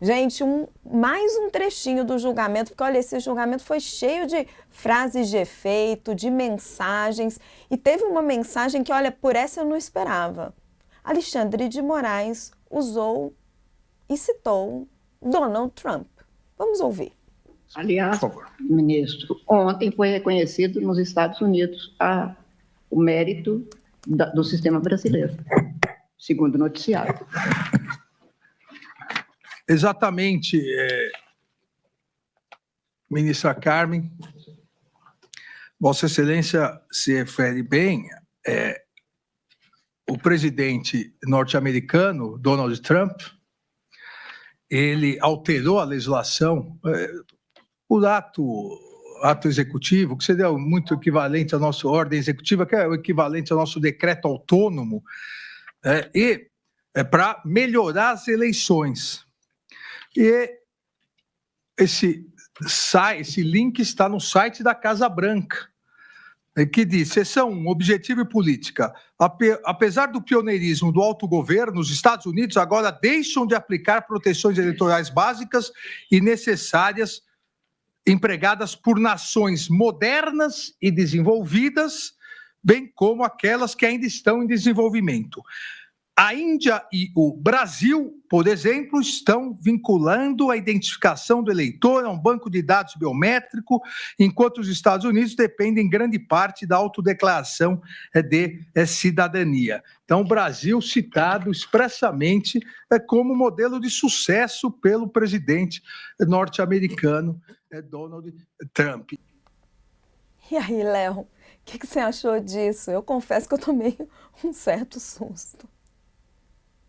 Gente, mais um trechinho do julgamento, porque olha, esse julgamento foi cheio de frases de efeito, de mensagens, e teve uma mensagem que, olha, por essa eu não esperava. Alexandre de Moraes usou e citou Donald Trump. Vamos ouvir. Aliás, ministro, ontem foi reconhecido nos Estados Unidos o mérito do sistema brasileiro, segundo o noticiário. Exatamente, ministra Carmen. Vossa Excelência se refere bem, o presidente norte-americano, Donald Trump, ele alterou a legislação por ato executivo, que seria muito equivalente à nossa ordem executiva, que é o equivalente ao nosso decreto autônomo, para melhorar as eleições. E esse link está no site da Casa Branca, que diz: seção 1, objetivo e política. Apesar do pioneirismo do autogoverno, os Estados Unidos agora deixam de aplicar proteções eleitorais básicas e necessárias empregadas por nações modernas e desenvolvidas, bem como aquelas que ainda estão em desenvolvimento. A Índia e o Brasil, por exemplo, estão vinculando a identificação do eleitor a um banco de dados biométrico, enquanto os Estados Unidos dependem em grande parte da autodeclaração de cidadania. Então, o Brasil citado expressamente como modelo de sucesso pelo presidente norte-americano Donald Trump. E aí, Léo, o que você achou disso? Eu confesso que eu tomei um certo susto.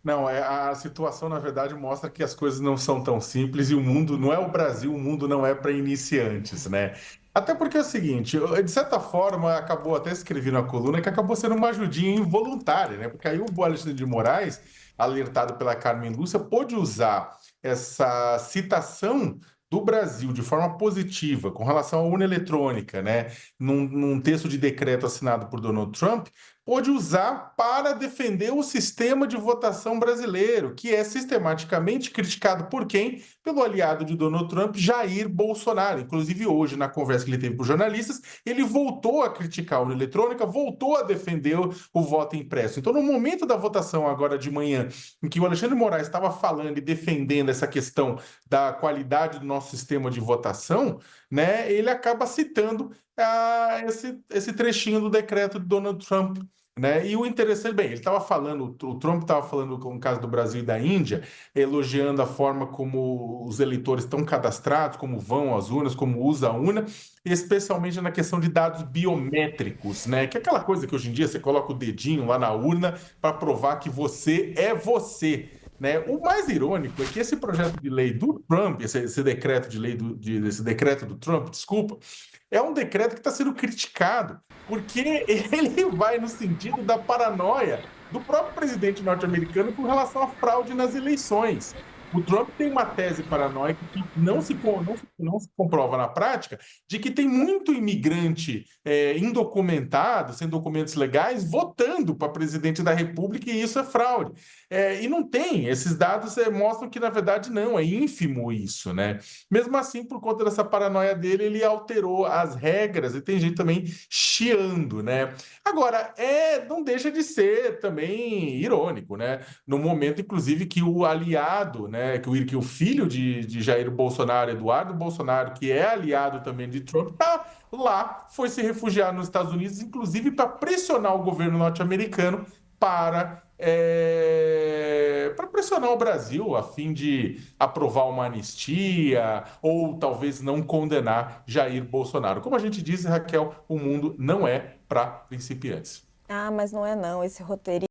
Não, a situação, na verdade, mostra que as coisas não são tão simples e o mundo não é o Brasil, o mundo não é para iniciantes, né? Até porque é o seguinte, de certa forma, acabou até escrevendo na coluna que acabou sendo uma ajudinha involuntária, né? Porque aí o Alexandre de Moraes, alertado pela Carmen Lúcia, pôde usar essa citação do Brasil de forma positiva com relação à urna eletrônica, né? Num texto de decreto assinado por Donald Trump, pôde usar para defender o sistema de votação brasileiro, que é sistematicamente criticado por quem? Pelo aliado de Donald Trump, Jair Bolsonaro. Inclusive, hoje, na conversa que ele teve com jornalistas, ele voltou a criticar a urna eletrônica, voltou a defender o voto impresso. Então, no momento da votação, agora de manhã, em que o Alexandre de Moraes estava falando e defendendo essa questão da qualidade do nosso sistema de votação, né, ele acaba citando esse trechinho do decreto de Donald Trump, né? E o interessante, bem, ele estava falando, o Trump estava falando com o caso do Brasil e da Índia, elogiando a forma como os eleitores estão cadastrados, como vão às urnas, como usa a urna, especialmente na questão de dados biométricos, né? Que é aquela coisa que hoje em dia você coloca o dedinho lá na urna para provar que você é você. Né? O mais irônico é que esse projeto de lei do Trump, esse decreto de lei esse decreto do Trump, desculpa, é um decreto que está sendo criticado, porque ele vai no sentido da paranoia do próprio presidente norte-americano com relação à fraude nas eleições. O Trump tem uma tese paranoica que não se comprova na prática, de que tem muito imigrante indocumentado, sem documentos legais, votando para presidente da República, e isso é fraude. E não tem, esses dados mostram que, na verdade, não, é ínfimo isso, né? Mesmo assim, por conta dessa paranoia dele, ele alterou as regras e tem gente também chiando, né? Agora, não deixa de ser também irônico, né? No momento, inclusive, que o aliado, né, que o filho de Jair Bolsonaro, Eduardo Bolsonaro, que é aliado também de Trump, tá lá, foi se refugiar nos Estados Unidos, inclusive para pressionar o governo norte-americano para pressionar o Brasil a fim de aprovar uma anistia ou talvez não condenar Jair Bolsonaro. Como a gente disse, Raquel, o mundo não é para principiantes. Ah, mas não é não, esse roteiro